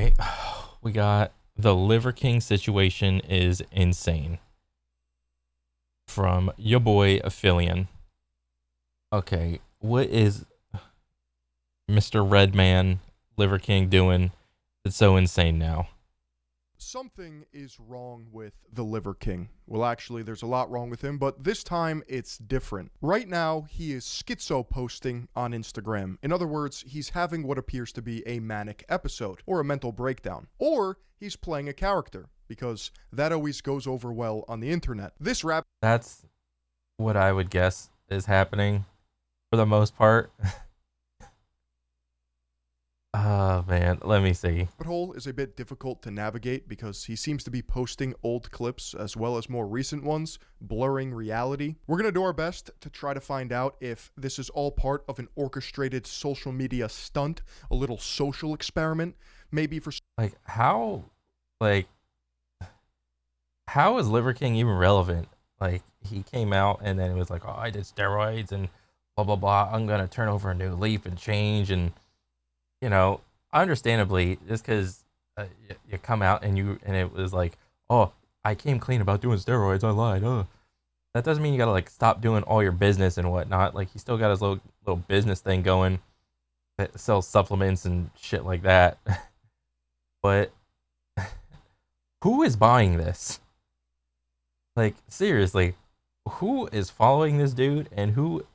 Okay, we got the Liver King situation is insane from your boy Aphelion. Okay, what is Mr. Redman Liver King doing that's so insane now? Something is wrong with the Liver King. Well, actually, there's a lot wrong with him, but this time it's different. Right now, he is schizo posting on Instagram. In other words, he's having what appears to be a manic episode, or a mental breakdown. Or he's playing a character, because that always goes over well on the internet. This rap That's what I would guess is happening for the most part. Oh man, let me see. hole is a bit difficult to navigate because he seems to be posting old clips as well as more recent ones, blurring reality. We're going to do our best to try to find out if this is all part of an orchestrated social media stunt, a little social experiment, maybe for Like like how is Liver King even relevant? Like he came out and then it was like, oh, I did steroids and blah blah blah. I'm gonna turn over a new leaf and change and understandably, just because you come out and it was like, oh, I came clean about doing steroids, I lied. Oh, that doesn't mean you gotta like stop doing all your business and whatnot. Like he still got his little business thing going that sells supplements and shit like that. But who is buying this? Like seriously, who is following this dude and who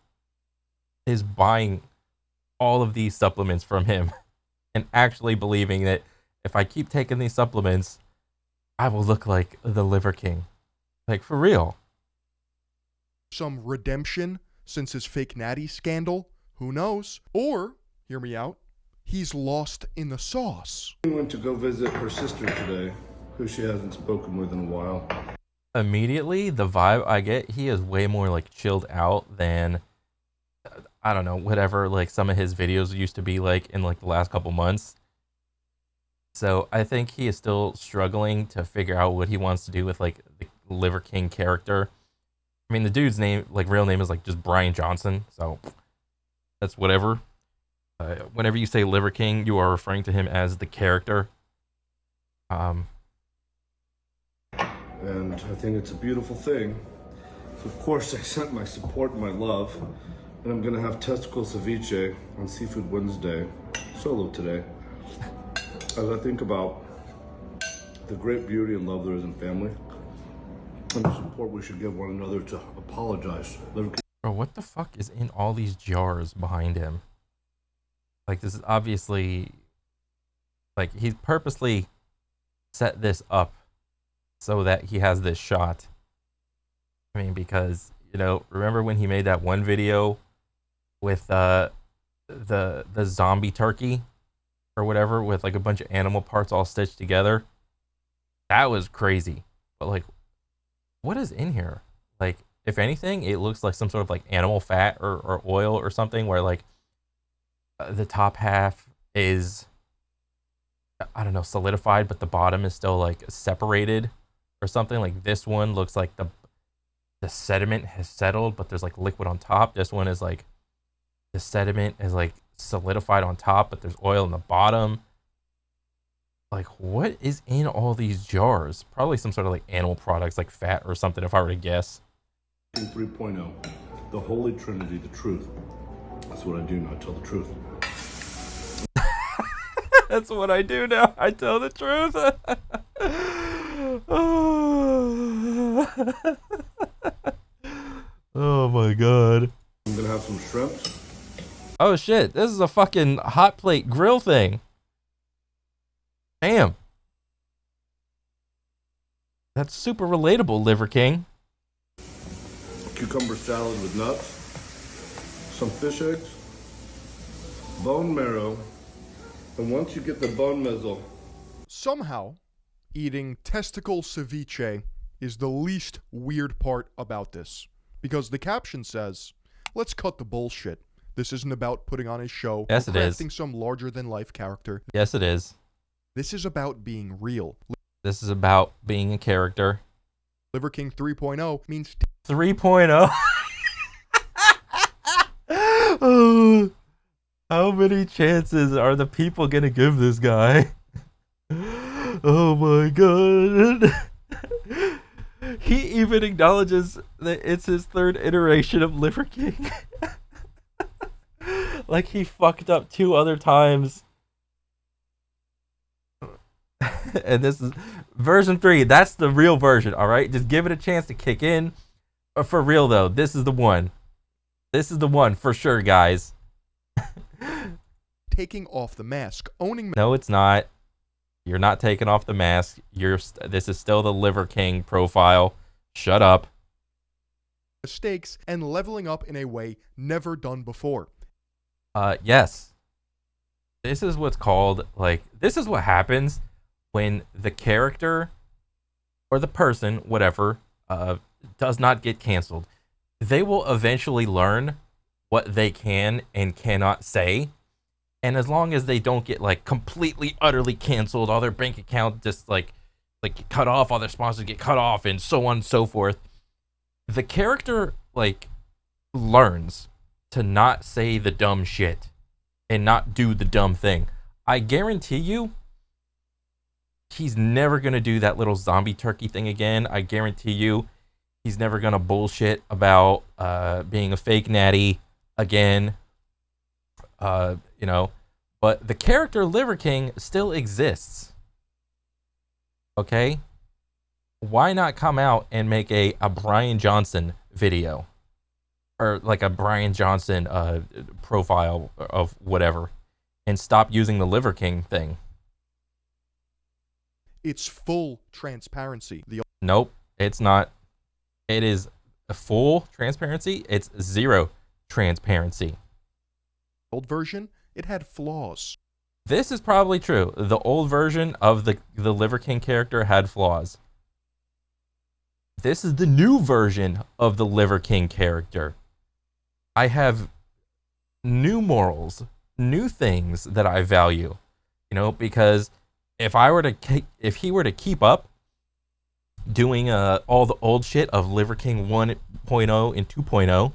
is buying all of these supplements from him and actually believing that if I keep taking these supplements, I will look like the Liver King? Like for real. some redemption since his fake natty scandal? Who knows? Or, hear me out, he's lost in the sauce. We went to go visit her sister today, who she hasn't spoken with in a while. Immediately, the vibe I get, he is way more like chilled out than I don't know, whatever like some of his videos used to be like in like the last couple months. So I think he is still struggling to figure out what he wants to do with like the Liver King character. I mean, the dude's name, like real name, is like just Brian Johnson, so that's whatever. Whenever you say Liver King, you are referring to him as the character. And I think it's a beautiful thing. So of course I sent my support and my love. And I'm gonna have testicle ceviche on Seafood Wednesday, solo today. As I think about the great beauty and love there is in family, and the support we should give one another to apologize. Bro, what the fuck is in all these jars behind him? Like, this is obviously like he's purposely set this up so that he has this shot. I mean, because remember when he made that one video with the zombie turkey or whatever with like a bunch of animal parts all stitched together? That was crazy. But like, what is in here? Like, if anything, it looks like some sort of like animal fat or oil or something where like the top half is, I don't know, solidified, but the bottom is still like separated or something. Like this one looks like the sediment has settled, but there's like liquid on top. This one is like the sediment is like solidified on top, but there's oil in the bottom. Like, what is in all these jars? Probably some sort of like animal products, like fat or something, if I were to guess. 3.0, the Holy Trinity, the truth. That's what I do now, I tell the truth. That's what I do now. I tell the truth. Oh my god. I'm gonna have some shrimps. Oh shit, this is a fucking hot plate grill thing. Damn. That's super relatable, Liver King. Cucumber salad with nuts, some fish eggs, bone marrow, and once you get the bone mezzle. Somehow, eating testicle ceviche is the least weird part about this. Because the caption says, let's cut the bullshit. This isn't about putting on a show Yes, or it is. crafting some larger-than-life character. Yes, it is. This is about being real. This is about being a character. Liver King 3.0 means 3.0. Oh, how many chances are the people gonna give this guy? Oh my god. He even acknowledges that it's his third iteration of Liver King. Like he fucked up 2 other times. And this is version 3. That's the real version, all right? Just give it a chance to kick in. But for real though, this is the one. This is the one for sure, guys. Taking off the mask, owning No, it's not. You're not taking off the mask. This is still the Liver King profile. Shut up. mistakes and leveling up in a way never done before. Yes. This is what's called, like, this is what happens when the character or the person, whatever, does not get canceled. They will eventually learn what they can and cannot say. And as long as they don't get like completely, utterly canceled, all their bank account just like cut off, all their sponsors get cut off, and so on and so forth, the character like learns to not say the dumb shit and not do the dumb thing. I guarantee you, he's never gonna do that little zombie turkey thing again. I guarantee you, he's never gonna bullshit about being a fake natty again. You know, but the character Liver King still exists. Okay? Why not come out and make a Brian Johnson video? Or like a Brian Johnson profile of whatever, and stop using the Liver King thing? It's full transparency. The Nope, it's not. It is a full transparency. It's zero transparency. old version, it had flaws. This is probably true. The old version of the Liver King character had flaws. This is the new version of the Liver King character. I have new morals, new things that I value. You know, because if he were to keep up doing all the old shit of Liver King 1.0 and 2.0,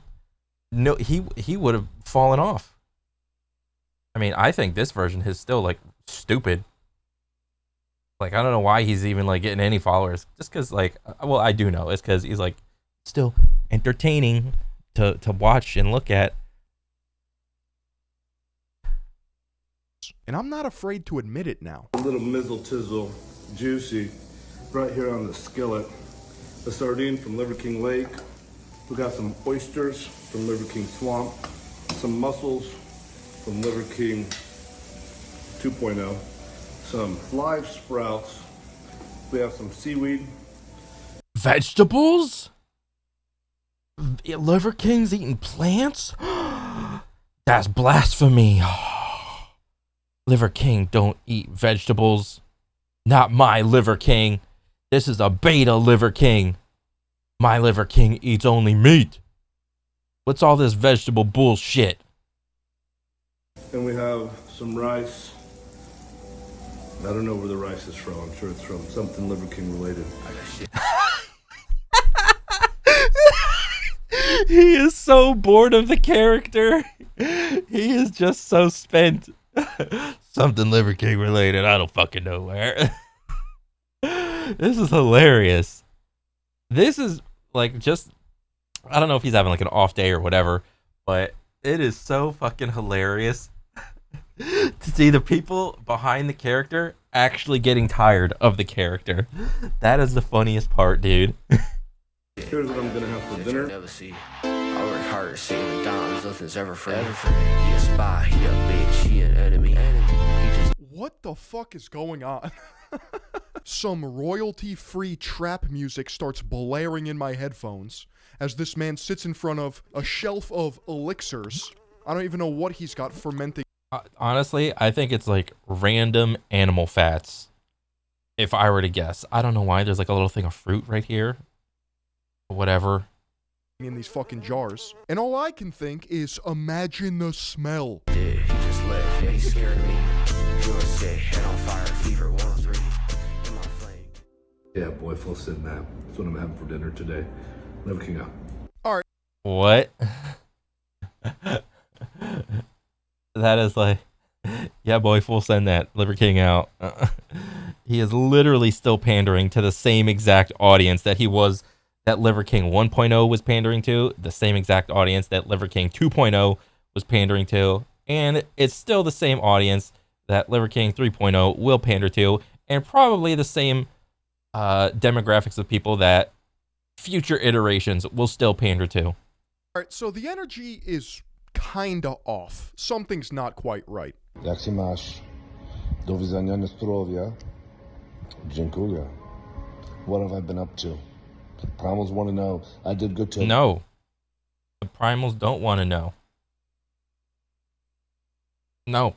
no, he would have fallen off. I mean, I think this version is still like stupid. Like, I don't know why he's even like getting any followers. Just because, like, well, I do know. It's because he's like still entertaining to watch and look at. And I'm not afraid to admit it now. A little mizzle tizzle, juicy, right here on the skillet. A sardine from Liver King Lake. We got some oysters from Liver King Swamp. Some mussels from Liver King 2.0. Some live sprouts. We have some seaweed. Vegetables? Liver King's eating plants? That's blasphemy. Liver King don't eat vegetables. Not my Liver King. This is a beta Liver King. My Liver King eats only meat. What's all this vegetable bullshit? And we have some rice. I don't know where the rice is from. I'm sure it's from something Liver King related. He is so bored of the character. He is just so spent. Something Liver King related. I don't fucking know where. This is hilarious. This is like just, I don't know if he's having like an off day or whatever, but it is so fucking hilarious to see the people behind the character actually getting tired of the character. That is the funniest part, dude. Here's what I'm gonna have for dinner. Never see. I work hard, seeing the dimes, nothing's ever free. He a spy, he a bitch, he an enemy. He just What the fuck is going on? Some royalty-free trap music starts blaring in my headphones as this man sits in front of a shelf of elixirs. I don't even know what he's got fermenting. Honestly, I think it's like random animal fats. If I were to guess, I don't know why. There's like a little thing of fruit right here. Whatever. In these fucking jars. And all I can think is imagine the smell. did, he just left, yeah, he scared me. USA, head on fire, fever 103, in my flame. Yeah, boy, full send that. That's what I'm having for dinner today. Liver King out. What? That is like, yeah, boy, full send that. Liver King out. He is literally still pandering to the same exact audience that Liver King 1.0 was pandering to, the same exact audience that Liver King 2.0 was pandering to, and it's still the same audience that Liver King 3.0 will pander to, and probably the same demographics of people that future iterations will still pander to. All right, so the energy is kinda off. Something's not quite right. Jak się masz? Do widzenia, na zdrowia. Dziękuję. What have I been up to? Primals want to know. I did good too. No. The Primals don't want to know. No.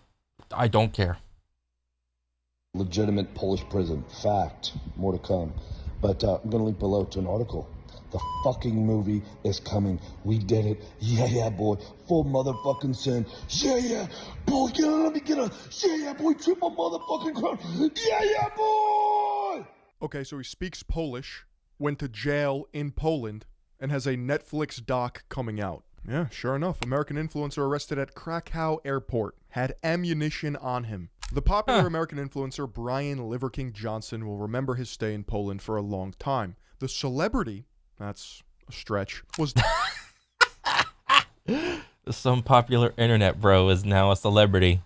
I don't care. Legitimate Polish prison. Fact. More to come. But I'm going to link below to an article. The fucking movie is coming. We did it. Yeah, boy. Full motherfucking sin. Yeah, boy. Let me get a. Yeah, boy. Triple motherfucking crown. Yeah, boy. Okay, so he speaks Polish, went to jail in Poland, and has a Netflix doc coming out. Yeah, sure enough. American influencer arrested at Krakow airport. Had ammunition on him. The popular American influencer Brian Liver King Johnson will remember his stay in Poland for a long time. The celebrity, that's a stretch, was Some popular internet bro is now a celebrity.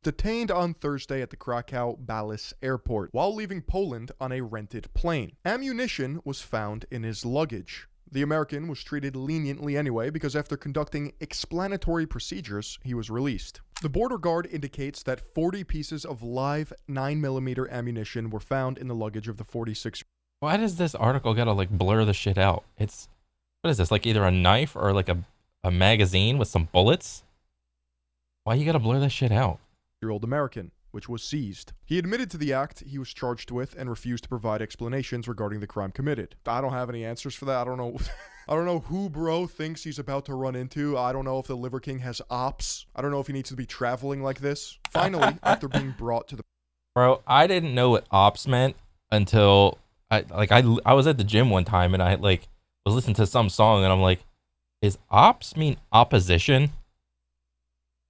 detained on Thursday at the Krakow Balis airport while leaving Poland on a rented plane. Ammunition was found in his luggage. The American was treated leniently anyway because after conducting explanatory procedures, he was released. The border guard indicates that 40 pieces of live 9mm ammunition were found in the luggage of the 46. Why does this article gotta like blur the shit out? It's, what is this, like either a knife or like a magazine with some bullets? Why you gotta blur that shit out? Year-old American, which was seized. He admitted to the act he was charged with and refused to provide explanations regarding the crime committed. I don't have any answers for that. I don't know. I don't know who bro thinks he's about to run into. I don't know if the Liver King has ops. I don't know if he needs to be traveling like this. Finally, after being brought to the... Bro, I didn't know what ops meant until I was at the gym one time and I like was listening to some song and I'm like, is ops mean opposition?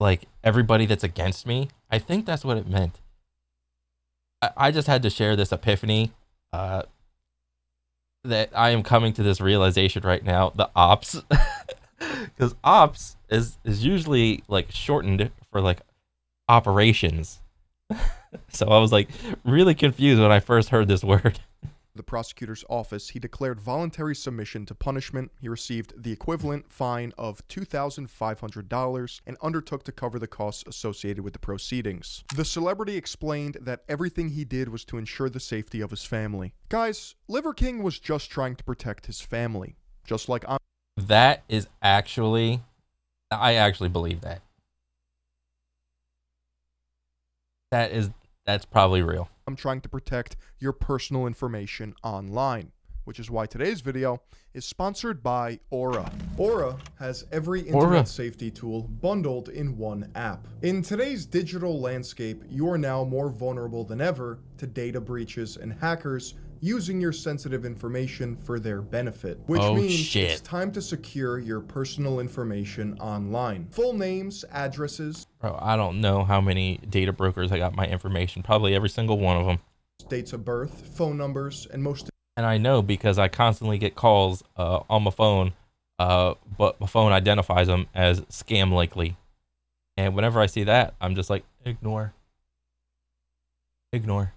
Like everybody that's against me? I think that's what it meant. I just had to share this epiphany that I am coming to this realization right now. The ops, because ops is usually like shortened for like operations. So I was like really confused when I first heard this word. The prosecutor's office, he declared voluntary submission to punishment. He received the equivalent fine of $2,500 and undertook to cover the costs associated with the proceedings. The celebrity explained that everything he did was to ensure the safety of his family. Guys, Liver King was just trying to protect his family, just like I'm. That is actually, I actually believe that. That's probably real. I'm trying to protect your personal information online, which is why today's video is sponsored by Aura. Aura has every internet safety tool bundled in one app. In today's digital landscape, you are now more vulnerable than ever to data breaches and hackers using your sensitive information for their benefit, which means it's time to secure your personal information online. Full names, addresses. Bro, I don't know how many data brokers I got my information. Probably every single one of them. Dates of birth, phone numbers, and most. And I know because I constantly get calls on my phone, but my phone identifies them as scam likely. And whenever I see that, I'm just like, ignore. Ignore.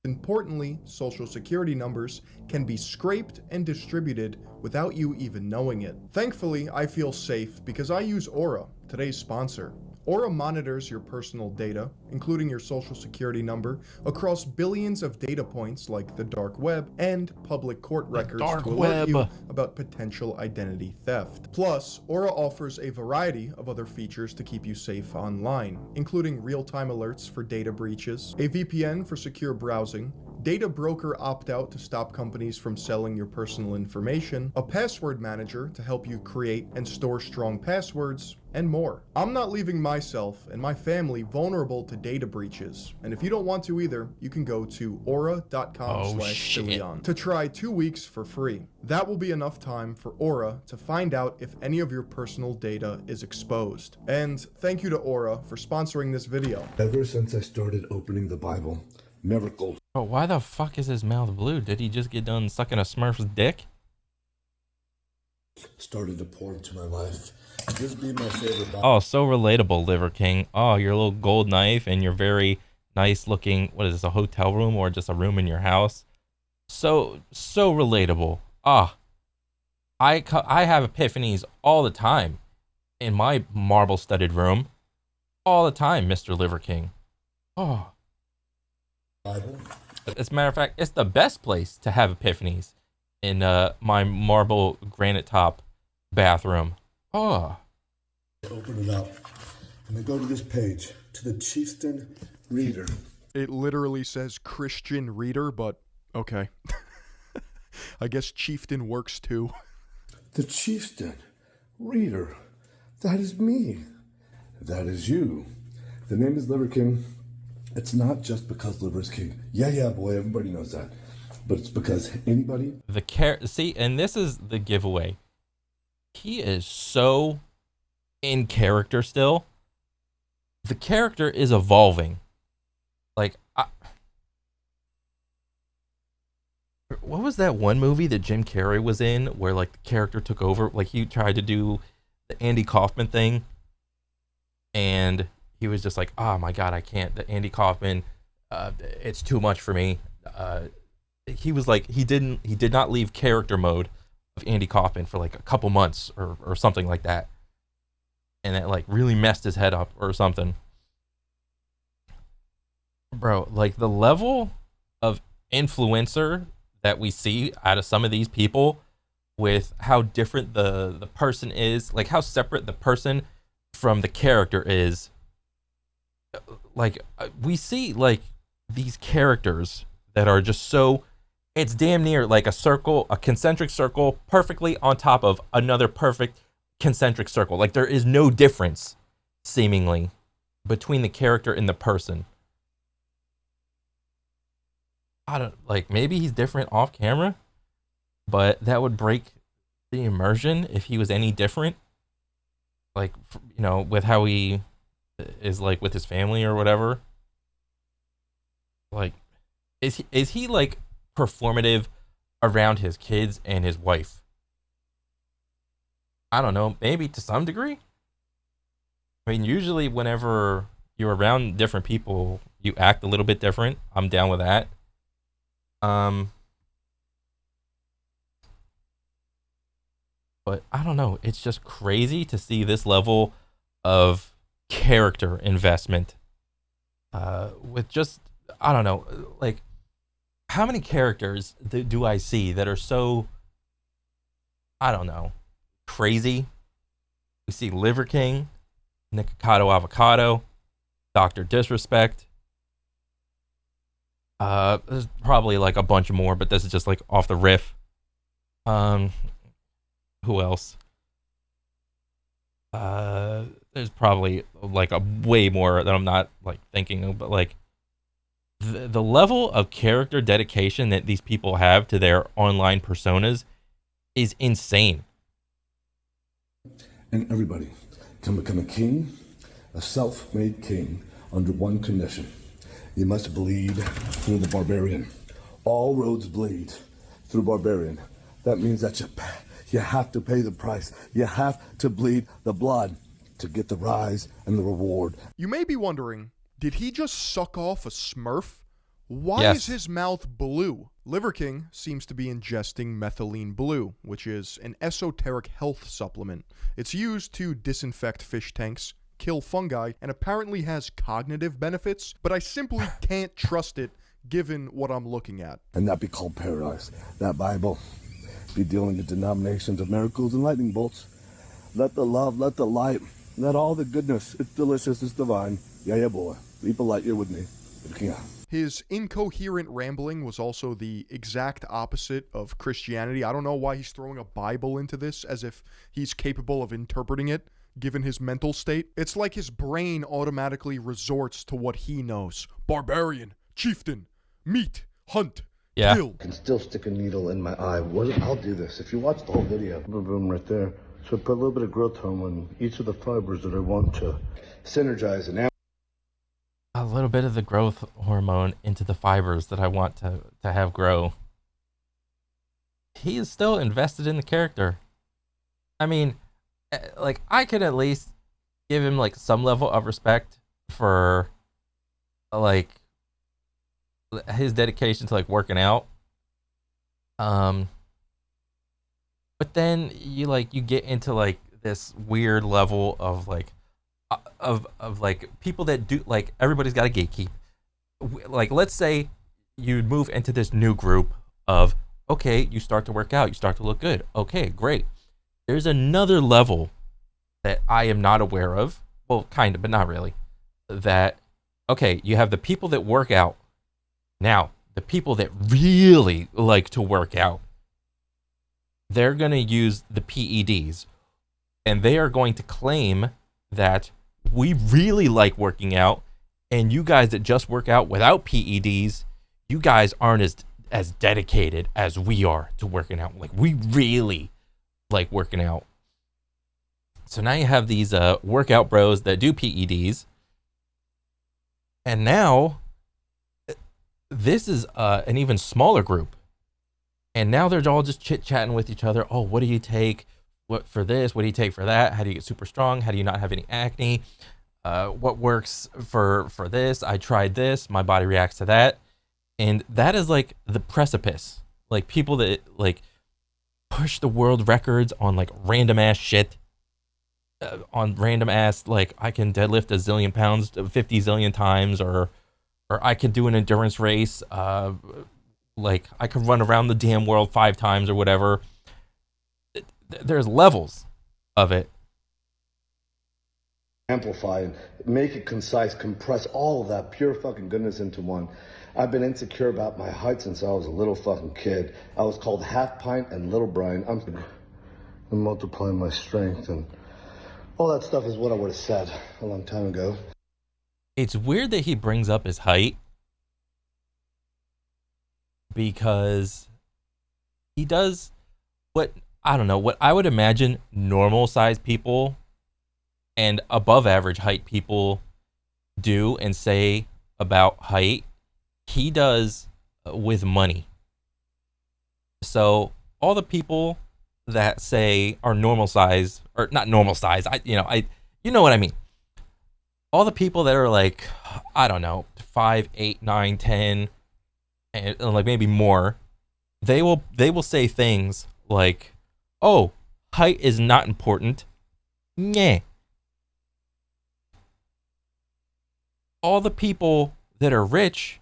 Importantly, social security numbers can be scraped and distributed without you even knowing it. Thankfully, I feel safe because I use Aura, today's sponsor. Aura monitors your personal data, including your social security number, across billions of data points like the dark web and public court records to alert you about potential identity theft. Plus, Aura offers a variety of other features to keep you safe online, including real-time alerts for data breaches, a VPN for secure browsing, data broker opt-out to stop companies from selling your personal information, a password manager to help you create and store strong passwords, and more. I'm not leaving myself and my family vulnerable to data breaches, and if you don't want to either, you can go to aura.com/Phillion to try 2 weeks for free. That will be enough time for Aura to find out if any of your personal data is exposed. And thank you to Aura for sponsoring this video. Ever since I started opening the Bible, miracles. But why the fuck is his mouth blue? Did he just get done sucking a Smurf's dick? Started to pour into my life. This being my favorite Bible. Oh, so relatable, Liver King. Oh, your little gold knife and your very nice looking, what is this, a hotel room or just a room in your house? So relatable. Ah, I have epiphanies all the time in my marble studded room. All the time, Mr. Liver King. Oh. Bible. As a matter of fact, it's the best place to have epiphanies in my marble granite top bathroom. Oh. Open it up. And I go to this page, to the Chieftain Reader. It literally says Christian Reader, but okay. I guess Chieftain works too. The Chieftain Reader. That is me. That is you. The name is Liver King. It's not just because Liver is king. Yeah, boy, everybody knows that. But it's because anybody... See, and this is the giveaway. He is so in character still. The character is evolving. Like, what was that one movie that Jim Carrey was in where, like, the character took over? Like, he tried to do the Andy Kaufman thing. And he was just like, oh my God, I can't. The Andy Kaufman, it's too much for me. He was like, he did not leave character mode of Andy Kaufman for like a couple months or something like that. And it like really messed his head up or something. Bro, like the level of influencer that we see out of some of these people with how different the person is, like how separate the person from the character is. Like we see like these characters that are just so, it's damn near like a circle, a concentric circle perfectly on top of another perfect concentric circle. Like there is no difference seemingly between the character and the person. I don't, like, maybe he's different off camera, but that would break the immersion if he was any different. Like, you know, with how he is like with his family or whatever. Like, is he like performative around his kids and his wife? I don't know, maybe to some degree. I mean, usually whenever you're around different people, you act a little bit different. I'm down with that. But I don't know. It's just crazy to see this level of character investment. With just, I don't know, like, how many characters do I see that are so, I don't know, crazy? We see Liver King, Nikocado Avocado, Dr. Disrespect. There's probably like a bunch more, but this is just like off the riff. Who else? There's probably like a way more that I'm not like thinking of, but like the level of character dedication that these people have to their online personas is insane. And everybody can become a king, a self-made king, under one condition. You must bleed through the barbarian. All roads bleed through barbarian. That means that you have to pay the price. You have to bleed the blood to get the rise and the reward. You may be wondering, did he just suck off a Smurf? Why Yes. is his mouth blue? Liver King seems to be ingesting methylene blue, which is an esoteric health supplement. It's used to disinfect fish tanks, kill fungi, and apparently has cognitive benefits, but I simply can't trust it given what I'm looking at. And that be called paradise. That Bible be dealing in denominations of miracles and lightning bolts. Let the love, let the light, let all the goodness. It's delicious, it's divine. Yeah, boy. Leap a light year with me. Yeah. His incoherent rambling was also the exact opposite of Christianity. I don't know why he's throwing a Bible into this as if he's capable of interpreting it, given his mental state. It's like his brain automatically resorts to what he knows. Barbarian, chieftain, meat, hunt, Yeah. kill. I can still stick a needle in my eye. I'll do this. If you watch the whole video, boom, right there. So put a little bit of growth hormone in each of the fibers that I want to synergize and I little bit of the growth hormone into the fibers that I want to have grow. He is still invested in the character. I mean, like, I could at least give him like some level of respect for like his dedication to like working out. But then you get into like this weird level of like of like people that do, like, everybody's got a gatekeep. Like, let's say you move into this new group of, okay, you start to work out, you start to look good. Okay, great. There's another level that I am not aware of. Well, kind of, but not really. That, okay, you have the people that work out. Now, the people that really like to work out, they're going to use the PEDs. And they are going to claim that we really like working out, and you guys that just work out without PEDs, you guys aren't as dedicated as we are to working out. Like, we really like working out. So now you have these workout bros that do PEDs, and now this is an even smaller group. And now they're all just chit-chatting with each other. Oh, what do you take? What for this? What do you take for that? How do you get super strong? How do you not have any acne? What works for this? I tried this. My body reacts to that. And that is like the precipice. Like, people that like push the world records on like random ass shit. On random ass, like, I can deadlift a zillion pounds 50 zillion times, or I can do an endurance race. Like, I could run around the damn world 5 times or whatever. There's levels of it. Amplify and make it concise, compress all of that pure fucking goodness into one. I've been insecure about my height since I was a little fucking kid. I was called Half Pint and Little Brian. I'm multiplying my strength, and all that stuff is what I would have said a long time ago. It's weird that he brings up his height, because he does what, I don't know, what I would imagine normal sized people and above average height people do and say about height. He does with money. So all the people that say are normal size, or not normal size, you know what I mean. All the people that are like, I don't know, 5, 8, 9, 10, and like maybe more, they will say things like, oh, height is not important. Nyeh. All the people that are rich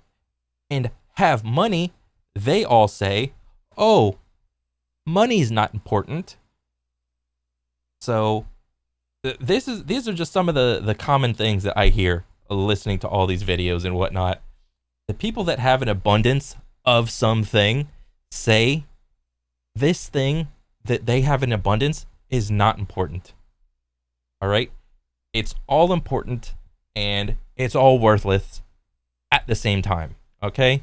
and have money, they all say, oh, money's not important. So these are just some of the common things that I hear listening to all these videos and whatnot. The people that have an abundance of something say this thing that they have in abundance is not important. All right? It's all important and it's all worthless at the same time. Okay?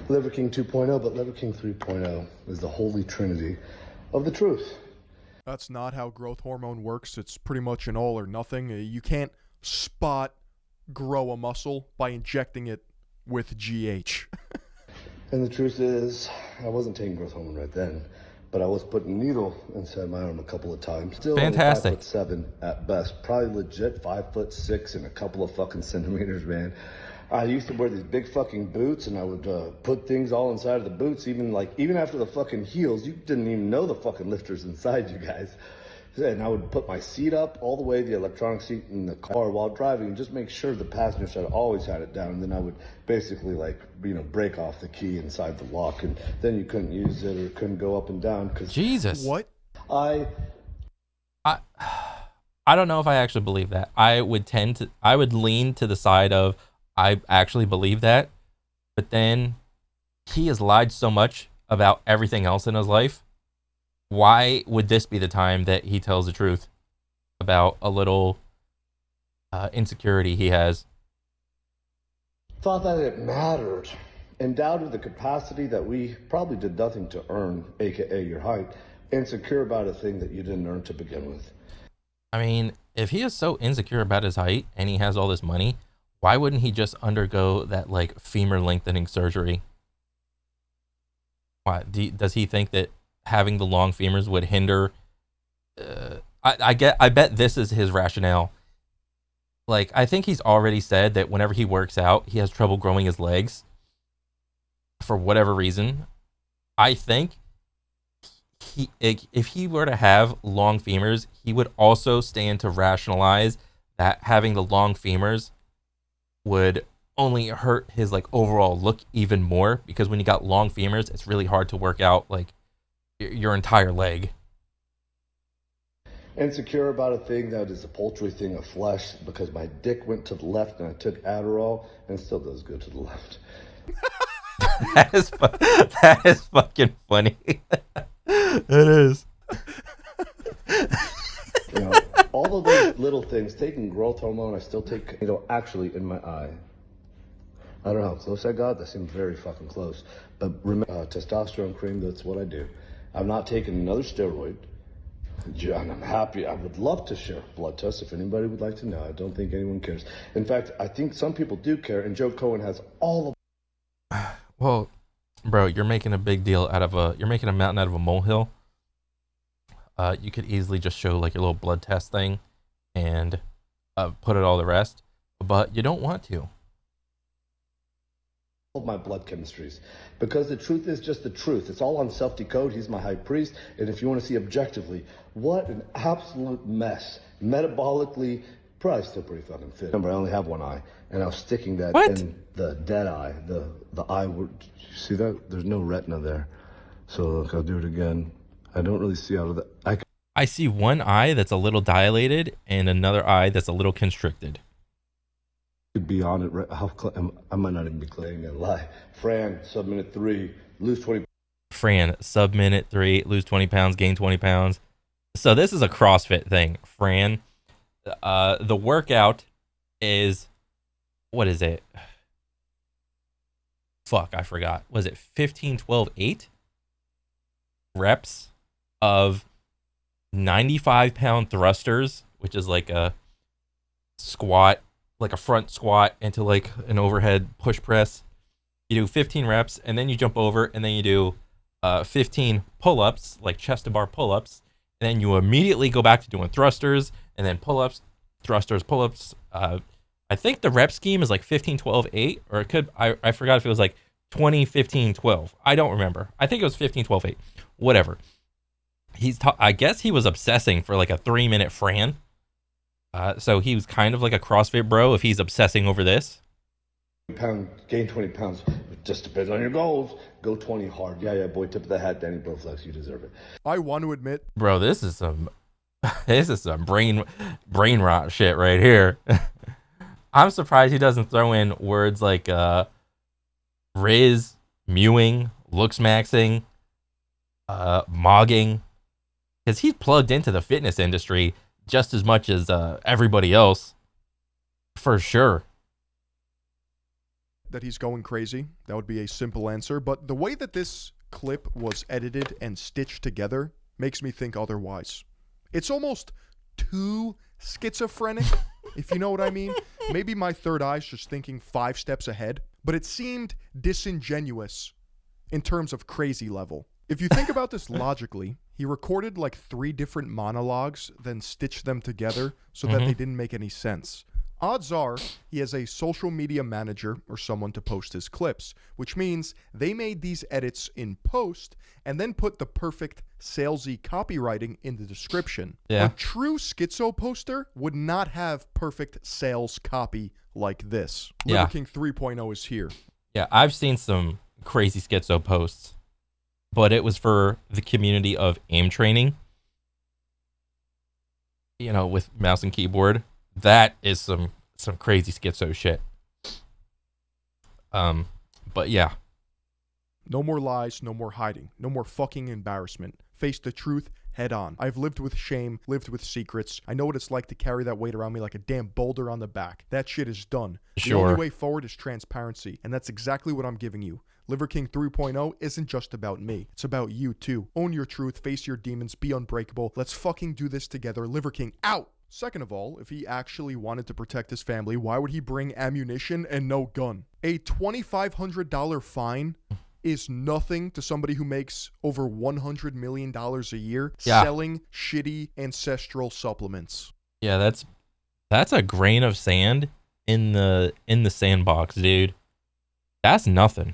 Liver King 2.0, but Liver King 3.0 is the holy trinity of the truth. That's not how growth hormone works. It's pretty much an all or nothing. You can't grow a muscle by injecting it with GH. And the truth is, I wasn't taking growth hormone right then, but I was putting a needle inside my arm a couple of times. Still Fantastic. 5'7" at best, probably legit 5'6" and a couple of fucking centimeters, man. I used to wear these big fucking boots, and I would put things all inside of the boots, even after the fucking heels. You didn't even know the fucking lifters inside, you guys. And I would put my seat up all the way, the electronic seat in the car while driving, and just make sure the passenger side always had it down. And then I would basically break off the key inside the lock, and then you couldn't use it or couldn't go up and down. Jesus. What? I don't know if I actually believe that. I would lean to the side of, I actually believe that, but then he has lied so much about everything else in his life. Why would this be the time that he tells the truth about a little insecurity he has? Thought that it mattered. Endowed with the capacity that we probably did nothing to earn, aka your height, insecure about a thing that you didn't earn to begin with. I mean, if he is so insecure about his height and he has all this money, Why wouldn't he just undergo that like femur lengthening surgery? Why does he think that having the long femurs would hinder? I bet this is his rationale. Like, I think he's already said that whenever he works out, he has trouble growing his legs for whatever reason. I think if he were to have long femurs, he would also stand to rationalize that having the long femurs would only hurt his like overall look even more, because when you got long femurs, it's really hard to work out like your entire leg. Insecure about a thing that is a paltry thing of flesh because my dick went to the left and I took Adderall and it still does go to the left. That is fucking funny. It is. You know, all of those little things, taking growth hormone, I still take, actually in my eye. I don't know how close I got. That seemed very fucking close. But remember, testosterone cream, that's what I do. I'm not taking another steroid. John, I'm happy. I would love to share blood tests if anybody would like to know. I don't think anyone cares. In fact, I think some people do care, and Joe Cohen has all of. Well, bro, you're making a big deal out of you're making a mountain out of a molehill. You could easily just show like your little blood test thing and put it all the rest, but you don't want to. Of my blood chemistries, because the truth is just the truth. It's all on self-decode. He's my high priest, and if you want to see objectively, what an absolute mess. Metabolically, probably still pretty fucking fit. Remember, I only have one eye, and I was sticking that in the dead eye. The eye. You see that? There's no retina there. So look, I'll do it again. I don't really see out of the. I see one eye that's a little dilated and another eye that's a little constricted. Could be on it. I might not even be claiming a lie. Fran, sub-minute 3, lose 20. Fran, sub-minute 3, lose 20 pounds, gain 20 pounds. So this is a CrossFit thing, Fran. The workout is, what is it? Fuck, I forgot. Was it 15, 12, 8? Reps of 95-pound thrusters, which is like a squat, like a front squat into like an overhead push press. You do 15 reps and then you jump over and then you do 15 pull-ups, like chest to bar pull-ups, and then you immediately go back to doing thrusters and then pull-ups, thrusters, pull-ups. I think the rep scheme is like 15, 12, 8, or it could, I forgot if it was like 20, 15, 12. I don't remember. I think it was 15, 12, 8. Whatever. I guess he was obsessing for like a 3-minute Fran. So he was kind of like a CrossFit bro if he's obsessing over this. Gain 20 pounds. It just depends on your goals. Go 20 hard. Yeah, boy, tip of the hat, Danny Bowflex. You deserve it. I want to admit, bro, this is some brain rot shit right here. I'm surprised he doesn't throw in words like Riz, mewing, looks maxing, mogging, because he's plugged into the fitness industry just as much as everybody else, for sure. that he's going crazy. That would be a simple answer. But the way that this clip was edited and stitched together makes me think otherwise. It's almost too schizophrenic, if you know what I mean. Maybe my third eye's just thinking 5 steps ahead, but it seemed disingenuous in terms of crazy level. If you think about this logically, he recorded like 3 different monologues, then stitched them together so that they didn't make any sense. Odds are he has a social media manager or someone to post his clips, which means they made these edits in post and then put the perfect salesy copywriting in the description. Yeah. A true schizo poster would not have perfect sales copy like this. Yeah. Liver King 3.0 is here. Yeah, I've seen some crazy schizo posts, but it was for the community of aim training, you know, with mouse and keyboard. That is some crazy schizo shit. But yeah. No more lies, no more hiding, no more fucking embarrassment. Face the truth head on. I've lived with shame, lived with secrets. I know what it's like to carry that weight around me like a damn boulder on the back. That shit is done. Sure. The only way forward is transparency, and that's exactly what I'm giving you. Liver King 3.0 isn't just about me. It's about you too. Own your truth, face your demons, be unbreakable. Let's fucking do this together. Liver King out! Second of all, if he actually wanted to protect his family, why would he bring ammunition and no gun? A $2,500 fine is nothing to somebody who makes over $100 million a year selling shitty ancestral supplements. Yeah, that's a grain of sand in the sandbox, dude. That's nothing.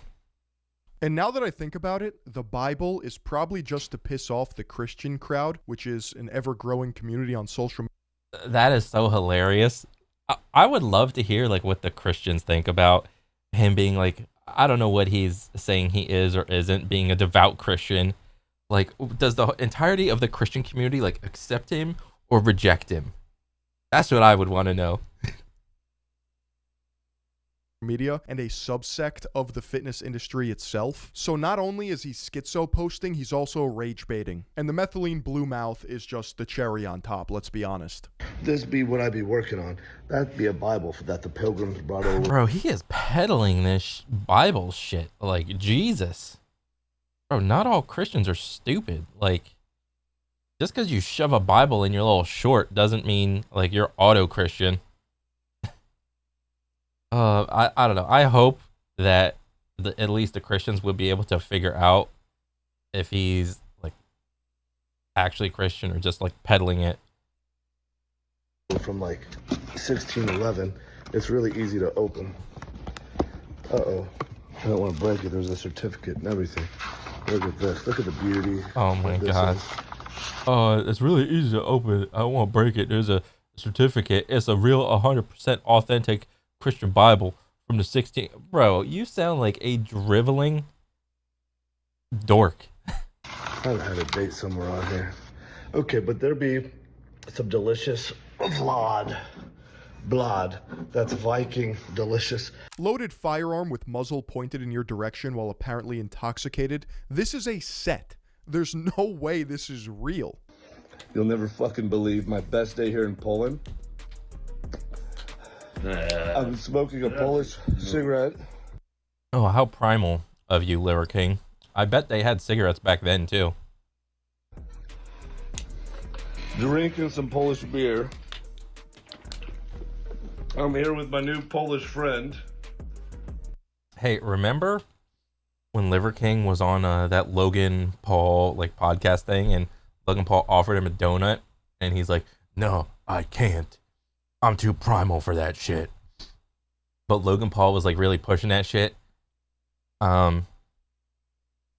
And now that I think about it, the Bible is probably just to piss off the Christian crowd, which is an ever-growing community on social media. That is so hilarious. I would love to hear like what the Christians think about him being like, I don't know what he's saying he is or isn't, being a devout Christian. Like, does the entirety of the Christian community like accept him or reject him? That's what I would want to know. Media and a subsect of the fitness industry itself. So not only is he schizo posting, he's also rage baiting. And the methylene blue mouth is just the cherry on top, let's be honest. This be what I be working on. That'd be a Bible that the pilgrims brought over. Bro, he is peddling this Bible shit like Jesus. Bro, not all Christians are stupid. Like, just because you shove a Bible in your little short doesn't mean like you're auto-Christian. I don't know. I hope that at least the Christians would be able to figure out if he's like actually Christian or just like peddling it. From like 1611, it's really easy to open. Uh-oh. I don't want to break it. There's a certificate and everything. Look at this. Look at the beauty. Oh my God. It's really easy to open. I won't break it. There's a certificate. It's a real 100% authentic Christian Bible from the 16th. Bro, you sound like a driveling dork. I had a date somewhere on here. Okay, but there be some delicious blood. That's Viking delicious. Loaded firearm with muzzle pointed in your direction while apparently intoxicated. This is a set. There's no way this is real. You'll never fucking believe my best day here in Poland. I'm smoking a Polish cigarette. Oh, how primal of you, Liver King. I bet they had cigarettes back then, too. Drinking some Polish beer. I'm here with my new Polish friend. Hey, remember when Liver King was on that Logan Paul like podcast thing and Logan Paul offered him a donut and he's like, no, I can't. I'm too primal for that shit. But Logan Paul was like really pushing that shit. I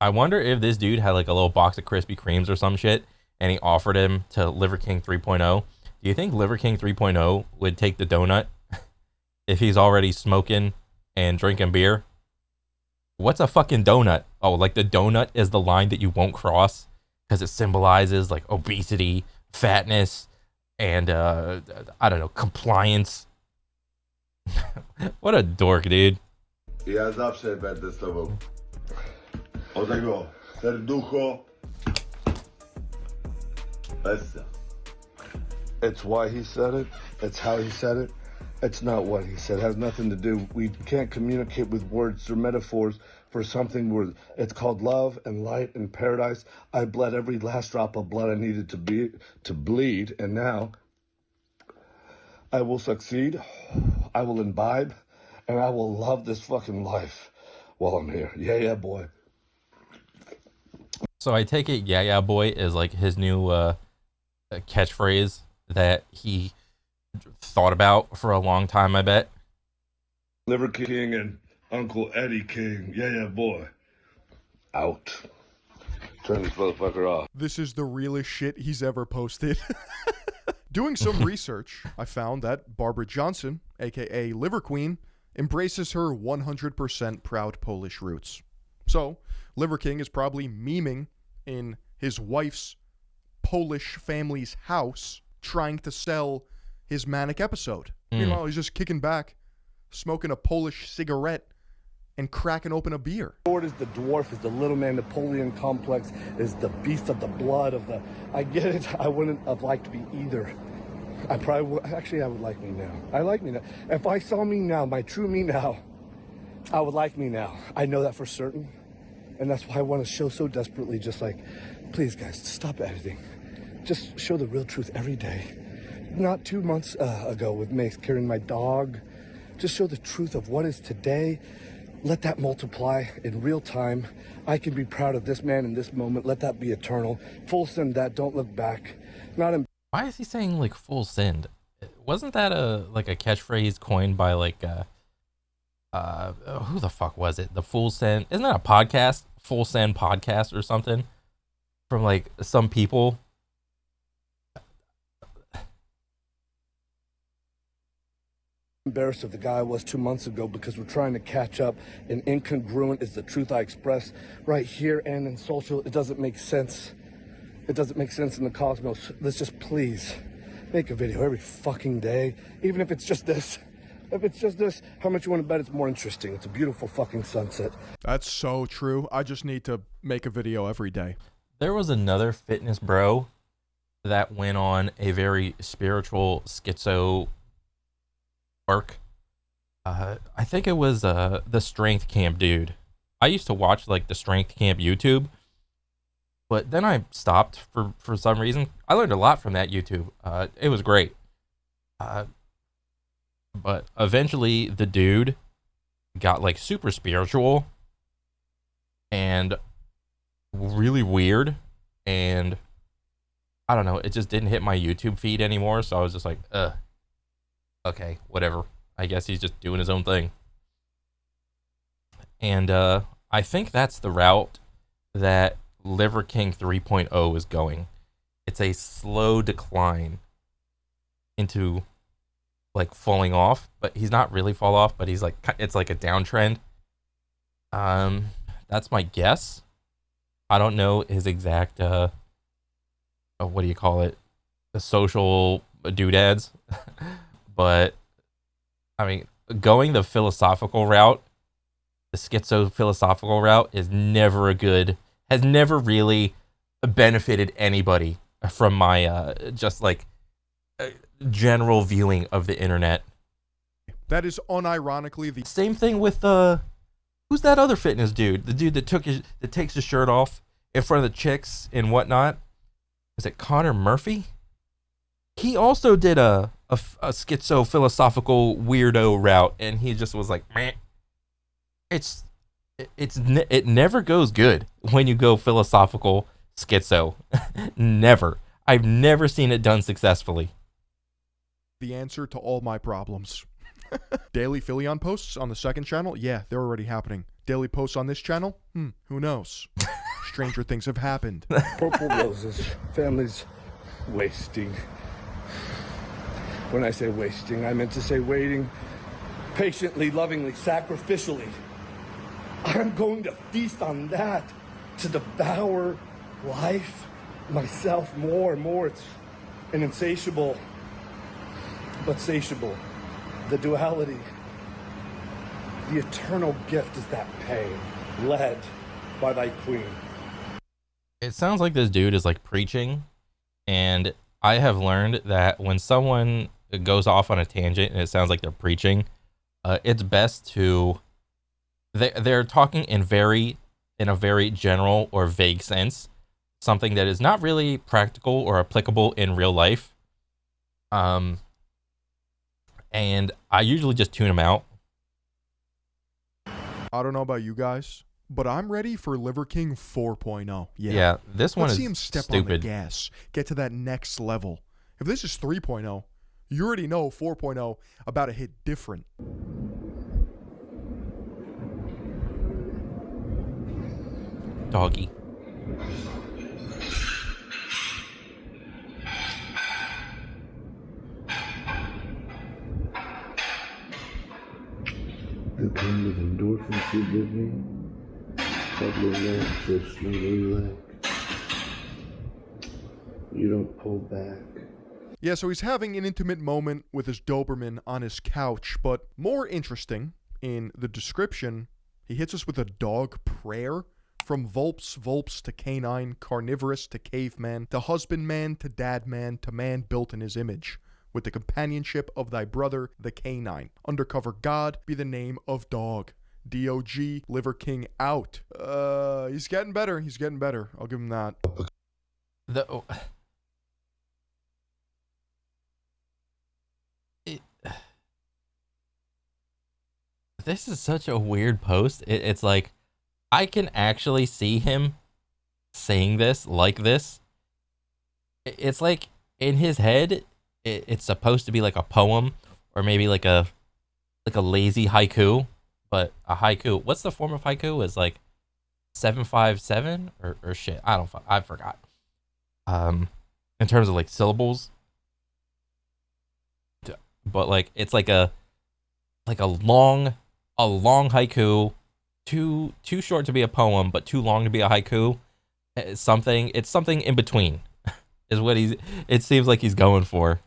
wonder if this dude had like a little box of Krispy Kremes or some shit and he offered him to Liver King 3.0. Do you think Liver King 3.0 would take the donut if he's already smoking and drinking beer? What's a fucking donut? Oh, like the donut is the line that you won't cross because it symbolizes like obesity, fatness, and I don't know, compliance. What a dork, dude. Ja zawsze będę z tobą. O tego serducho. It's why he said it. It's how he said it. It's not what he said. It has nothing to do. We can't communicate with words or metaphors for something where it's called love and light and paradise. I bled every last drop of blood I needed to bleed, and now I will succeed. I will imbibe, and I will love this fucking life while I'm here. Yeah, boy. So I take it, yeah, boy is like his new catchphrase that he thought about for a long time, I bet. Liver King and Uncle Eddie King. Yeah, boy. Out. Turn this motherfucker off. This is the realest shit he's ever posted. Doing some research, I found that Barbara Johnson, aka Liver Queen, embraces her 100% proud Polish roots. So, Liver King is probably memeing in his wife's Polish family's house trying to sell his manic episode. Meanwhile, he's just kicking back, smoking a Polish cigarette, and cracking open a beer. Lord is the dwarf, is the little man Napoleon complex, is the beast of the blood of the... I get it. I wouldn't have liked me either. I probably would. Actually, I would like me now. I like me now. If I saw me now, my true me now, I would like me now. I know that for certain. And that's why I want to show so desperately, just like, please guys, stop editing. Just show the real truth every day. not 2 months ago with Mace carrying my dog. Just show the truth of what is today. Let that multiply in real time. I can be proud of this man in this moment. Let that be eternal. Full send that. Don't look back. Not in. Why is he saying like full send? Wasn't that a catchphrase coined by who the fuck was it? The Full Send, isn't that a podcast? Full Send podcast or something from like some people. Embarrassed of the guy I was 2 months ago because we're trying to catch up, and incongruent is the truth I express right here and in social. It doesn't make sense. It doesn't make sense in the cosmos. Let's just please make a video every fucking day, even if it's just this. If it's just this, how much you want to bet it's more interesting? It's a beautiful fucking sunset. That's so true. I just need to make a video every day. There was another fitness bro that went on a very spiritual schizo arc. I think it was the Strength Camp dude. I used to watch like the Strength Camp YouTube, but then I stopped for some reason. I learned a lot from that YouTube. It was great. But eventually the dude got like super spiritual and really weird, and I don't know, it just didn't hit my YouTube feed anymore, so I was just like, okay, whatever. I guess he's just doing his own thing. And I think that's the route that Liver King 3.0 is going. It's a slow decline into like falling off, but he's not really fall off, but he's like, it's like a downtrend. That's my guess. I don't know his exact what do you call it, the social doodads. But I mean, going the philosophical route, the schizo philosophical route is never has never really benefited anybody from my just like general viewing of the internet. That is unironically the Same thing with who's that other fitness dude? The dude that takes his shirt off in front of the chicks and whatnot. Is it Connor Murphy? He also did a schizo philosophical weirdo route, and he just was like, meh. It never goes good when you go philosophical schizo. Never. I've never seen it done successfully. the answer to all my problems. Daily Phillion posts on the second channel? Yeah, they're already happening. Daily posts on this channel? Who knows? Stranger things have happened. Purple roses. Families wasting. When I say wasting, I meant to say waiting. Patiently, lovingly, sacrificially. I'm going to feast on that. To devour life, myself more and more. It's an insatiable, but satiable. The duality. The eternal gift is that pain, led by thy queen. It sounds like this dude is like preaching, and I have learned that when someone goes off on a tangent and it sounds like they're preaching, it's best to they're talking in a very general or vague sense, something that is not really practical or applicable in real life. And I usually just tune them out. I don't know about you guys, but I'm ready for Liver King 4.0. Yeah, this one Let's is see him step on the stupid. gas, get to that next level. If this is 3.0, you already know 4.0 about to hit different. Doggy. The kind of endorphins you give me, probably not so slowly like. You don't pull back. Yeah, so he's having an intimate moment with his Doberman on his couch, but more interesting, in the description, he hits us with a dog prayer. From Volps to canine, carnivorous to caveman, to husbandman to dadman, to man built in his image. With the companionship of thy brother, the canine. Undercover God be the name of dog. DOG, Liver King out. He's getting better. He's getting better. I'll give him that. This is such a weird post. It's like I can actually see him saying this like this. It's like in his head, it's supposed to be like a poem or maybe like a lazy haiku, but a haiku. What's the form of haiku? Is like 757 or shit. I forgot. In terms of like syllables, but like it's like a long haiku, too short to be a poem, but too long to be a haiku. It's something in between is what it seems like he's going for.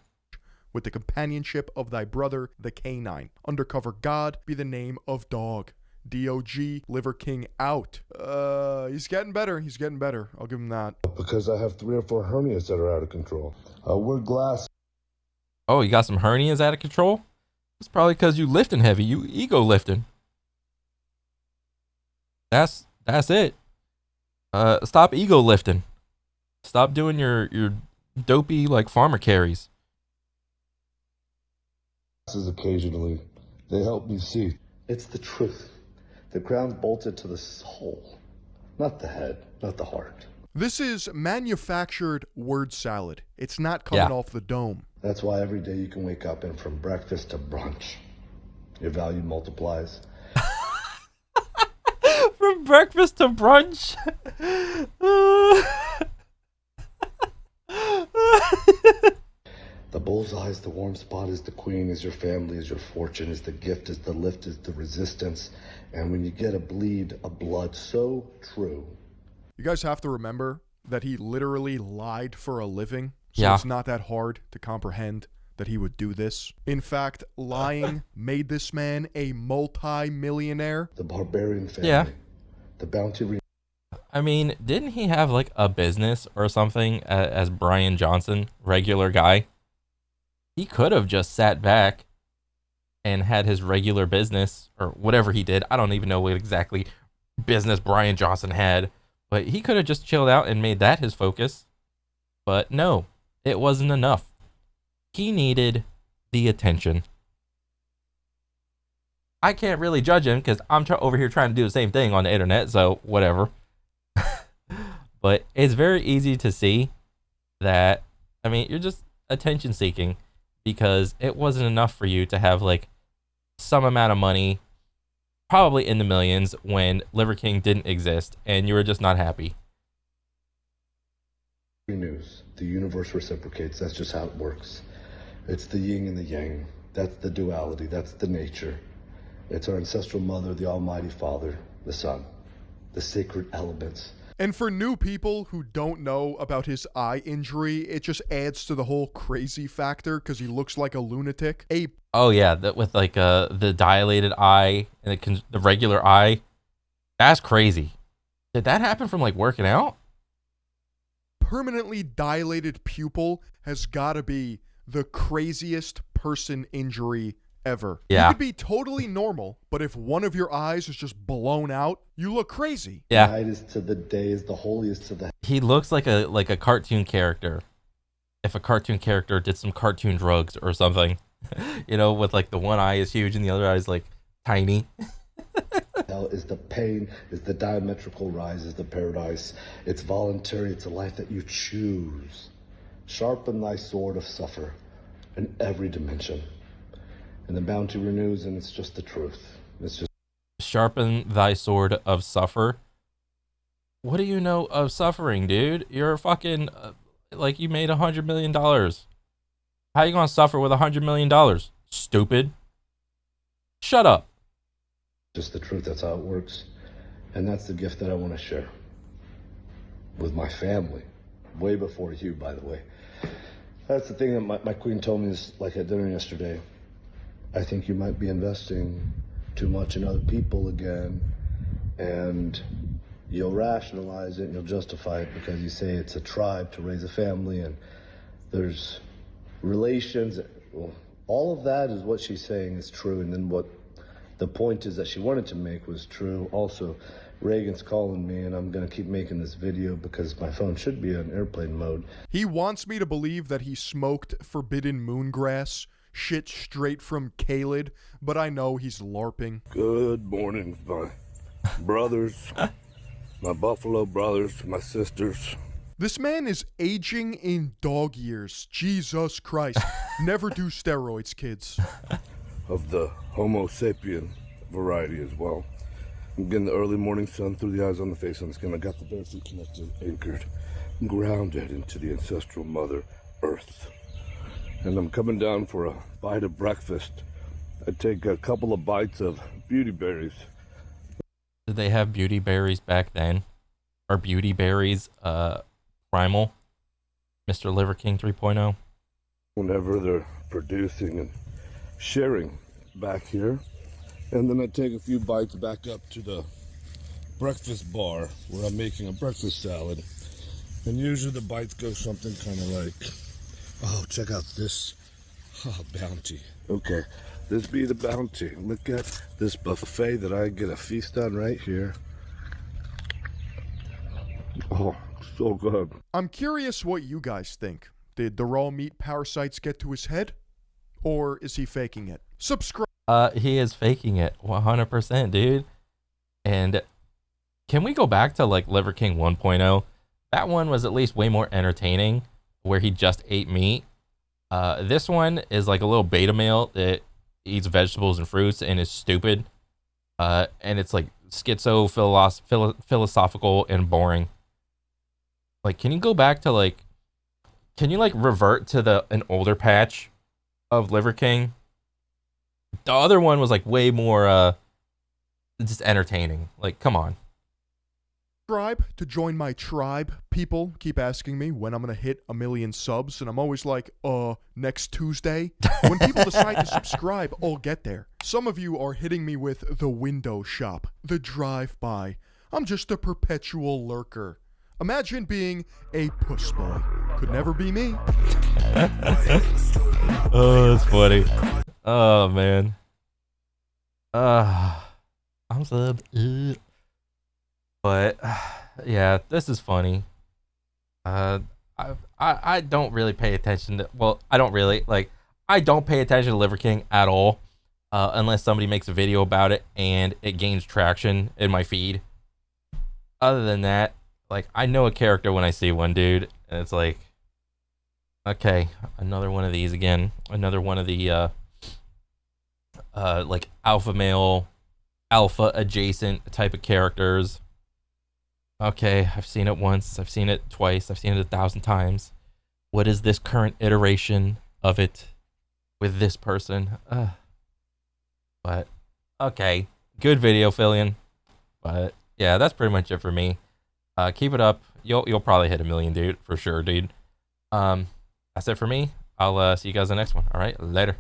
With the companionship of thy brother, the canine. Undercover God be the name of dog. DOG, Liver King out. He's getting better. He's getting better. I'll give him that. Because I have 3 or 4 hernias that are out of control. I wear glasses. Oh, you got some hernias out of control? It's probably because you lifting heavy. You ego lifting. That's it. Stop ego lifting. Stop doing your dopey like farmer carries. Occasionally, they help me see. It's the truth. The crown's bolted to the soul, not the head, not the heart. This is manufactured word salad. It's not coming off the dome. That's why every day you can wake up and from breakfast to brunch, your value multiplies. From breakfast to brunch. The bullseye is the warm spot, is the queen, is your family, is your fortune, is the gift, is the lift, is the resistance. And when you get a bleed of blood so true. You guys have to remember that he literally lied for a living. So Yeah. it's not that hard to comprehend that he would do this. In fact, lying made this man a multi-millionaire. The barbarian family. Yeah. The bounty. I mean, didn't he have like a business or something as Brian Johnson, regular guy? He could have just sat back and had his regular business or whatever he did. I don't even know what exactly business Brian Johnson had, but he could have just chilled out and made that his focus. But no, it wasn't enough. He needed the attention. I can't really judge him because I'm over here trying to do the same thing on the internet, so whatever. But it's very easy to see that, I mean, you're just attention seeking because it wasn't enough for you to have like some amount of money, probably in the millions, when Liver King didn't exist and you were just not happy. News. The universe reciprocates. That's just how it works. It's the yin and the yang. That's the duality. That's the nature. It's our ancestral mother, the Almighty Father, the Sun, the sacred elements. And for new people who don't know about his eye injury, it just adds to the whole crazy factor because he looks like a lunatic. Oh yeah, that with like the dilated eye and the regular eye. That's crazy. Did that happen from like working out? Permanently dilated pupil has got to be the craziest person injury ever. Yeah. You could be totally normal, but if one of your eyes is just blown out, you look crazy. Yeah. Night is to the day is the holiest to the. He looks like a cartoon character. If a cartoon character did some cartoon drugs or something, you know, with like the one eye is huge and the other eye is like tiny. Hell is the pain, is the diametrical rise, is the paradise. It's voluntary, it's a life that you choose. Sharpen thy sword of suffer in every dimension. And the bounty renews, and it's just the truth. It's just. Sharpen thy sword of suffer. What do you know of suffering, dude? You're fucking like you made $100 million. How you gonna suffer with $100 million? Stupid. Shut up. Just the truth, that's how it works. And that's the gift that I want to share with my family. Way before you, by the way. That's the thing that my queen told me is like at dinner yesterday. I think you might be investing too much in other people again, and you'll rationalize it and you'll justify it because you say it's a tribe to raise a family and there's relations. Well, all of that is what she's saying is true, and then what the point is that she wanted to make was true. Also, Reagan's calling me, and I'm going to keep making this video because my phone should be on airplane mode. He wants me to believe that he smoked forbidden moongrass shit straight from Kaled, but I know he's LARPing. Good morning, my brothers, my Buffalo brothers, my sisters. This man is aging in dog years. Jesus Christ. Never do steroids, kids. Of the Homo sapien variety as well. I'm getting the early morning sun through the eyes on the face on the skin. I got the bare feet connected, anchored, grounded into the ancestral mother, Earth. And I'm coming down for a bite of breakfast. I take a couple of bites of beauty berries. Did they have beauty berries back then? Or beauty berries primal? Mr. Liver King 3.0? Whenever they're producing and sharing back here. And then I take a few bites back up to the breakfast bar where I'm making a breakfast salad. And usually the bites go something kind of like, oh, check out this bounty. Okay, this be the bounty. Look at this buffet that I get a feast on right here. Oh, so good. I'm curious what you guys think. Did the raw meat parasites get to his head? Or is he faking it? Subscribe. He is faking it 100%, dude. And can we go back to like Liver King 1.0? That one was at least way more entertaining, where he just ate meat. This one is like a little beta male that eats vegetables and fruits and is stupid. And it's like philosophical and boring. Like, can you go back to like, can you like revert to an older patch of Liver King? The other one was like way more just entertaining. Like, come on. Subscribe to join my tribe. People keep asking me when I'm going to hit 1 million subs, and I'm always like, next Tuesday. When people decide to subscribe, I'll get there. Some of you are hitting me with the window shop, the drive-by. I'm just a perpetual lurker. Imagine being a puss boy. Could never be me. Oh, that's funny. Oh, man. I'm subbed. But, yeah, this is funny. I don't really pay attention to, well, I don't pay attention to Liver King at all, unless somebody makes a video about it and it gains traction in my feed. Other than that, like, I know a character when I see one, dude, and it's like, okay, another one of these again. Another one of the, like, alpha male, alpha adjacent type of characters. Okay, I've seen it once, I've seen it twice, I've seen it 1,000 times. What is this current iteration of it with this person? But, okay, good video, Fillion. But, yeah, that's pretty much it for me. Keep it up. You'll probably hit 1 million, dude, for sure, dude. That's it for me. I'll see you guys in the next one. All right, later.